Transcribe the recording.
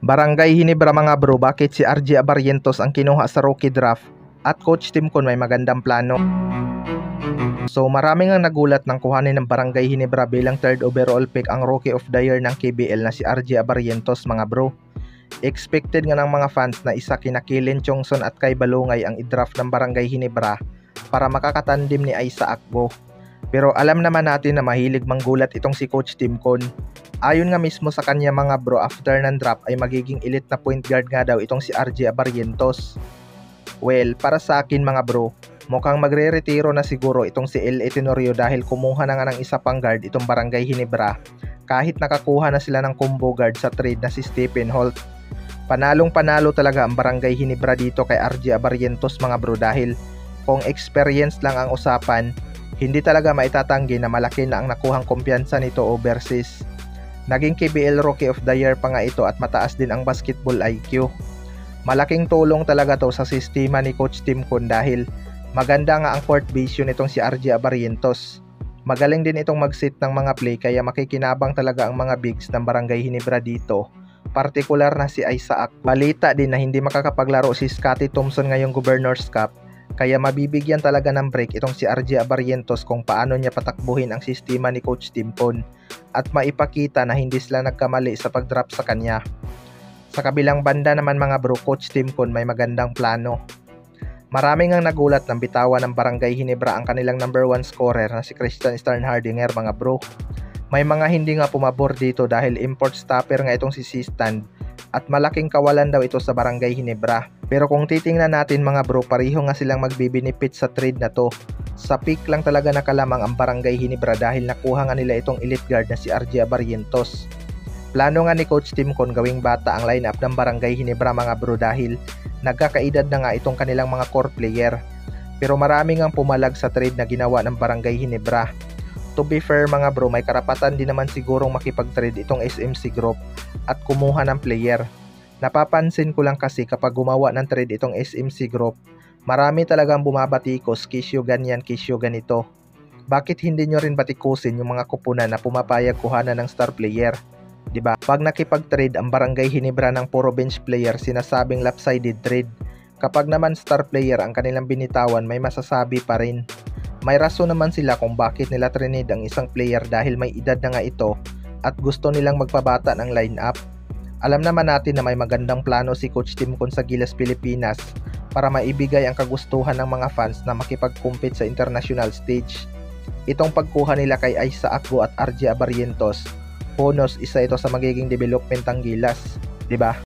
Barangay Hinebra mga bro, bakit si RJ Abarrientos ang kinuha sa rookie draft at Coach Tim Con may magandang plano? So maraming ang nagulat nang kuhanin ng Barangay Hinebra bilang 3rd overall pick ang Rookie of the Year ng KBL na si RJ Abarrientos mga bro. Expected nga ng mga fans na isa kina Killen Chongson at Kai Balungay ang i-draft ng Barangay Hinebra para makakatandim ni Aisa Akbo. Pero alam naman natin na mahilig manggulat itong si Coach Tim Con. Ayon nga mismo sa kanya mga bro, after ng draft ay magiging elite na point guard nga daw itong si RJ Abarrientos. Well, para sa akin mga bro, mukhang magre-retiro na siguro itong si L.A. Tenorio dahil kumuha na nga ng isa pang guard itong Barangay Hinebra kahit nakakuha na sila ng combo guard sa trade na si Stephen Holt. Panalong panalo talaga ang Barangay Hinebra dito kay RJ Abarrientos mga bro dahil kung experience lang ang usapan, hindi talaga maitatanggi na malaki na ang nakuhang kumpiyansa nito overseas. Naging KBL Rookie of the Year pa nga ito at mataas din ang basketball IQ. Malaking tulong talaga to sa sistema ni Coach Tim Con dahil maganda nga ang court vision nitong si RJ Abarrientos. Magaling din itong mag-set ng mga play kaya makikinabang talaga ang mga bigs ng Barangay Hinebra dito. Partikular na si Aisa Akbo. Balita din na hindi makakapaglaro si Scottie Thompson ngayong Governor's Cup kaya mabibigyan talaga ng break itong si RJ Abarrientos kung paano niya patakbuhin ang sistema ni Coach Tim Con at maipakita na hindi sila nagkamali sa pag-drop sa kanya. Sa kabilang banda naman mga bro, Coach Tim Con may magandang plano. Maraming ang nagulat ng bitawan ng Barangay Hinebra ang kanilang number 1 scorer na si Christian Sternhardinger mga bro. May mga hindi nga pumabor dito dahil import stopper nga itong si Sistan at malaking kawalan daw ito sa Barangay Hinebra. Pero kung titingnan natin mga bro, pareho nga silang magbibinipit sa trade na to. Sa pick lang talaga nakalamang ang Barangay Hinebra dahil nakuha nga nila itong elite guard na si RJ Abarrientos. Plano nga ni Coach Tim Con gawing bata ang lineup ng Barangay Hinebra mga bro dahil nagkakaedad na nga itong kanilang mga core player. Pero maraming ang pumalag sa trade na ginawa ng Barangay Hinebra. To be fair mga bro, may karapatan din naman sigurong makipag-trade itong SMC Group at kumuha ng player. Napapansin ko lang kasi kapag gumawa ng trade itong SMC Group, marami talagang bumabatikos, kisyo ganyan, kisyo ganito. Bakit hindi nyo rin batikusin yung mga kupunan na pumapayag kuhanan ng star player? Diba? Pag nakipag-trade ang Barangay Hinebra ng puro bench player, sinasabing lopsided trade. Kapag naman star player ang kanilang binitawan, may masasabi pa rin. May rason naman sila kung bakit nila trinade ang isang player dahil may edad na nga ito at gusto nilang magpabata ng lineup. Alam naman natin na may magandang plano si Coach Tim Con sa Gilas Pilipinas para maibigay ang kagustuhan ng mga fans na makipag-compete sa international stage. Itong pagkuha nila kay Aisa Akbo at RJ Abarrientos, bonus isa ito sa magiging development ng Gilas, 'di ba?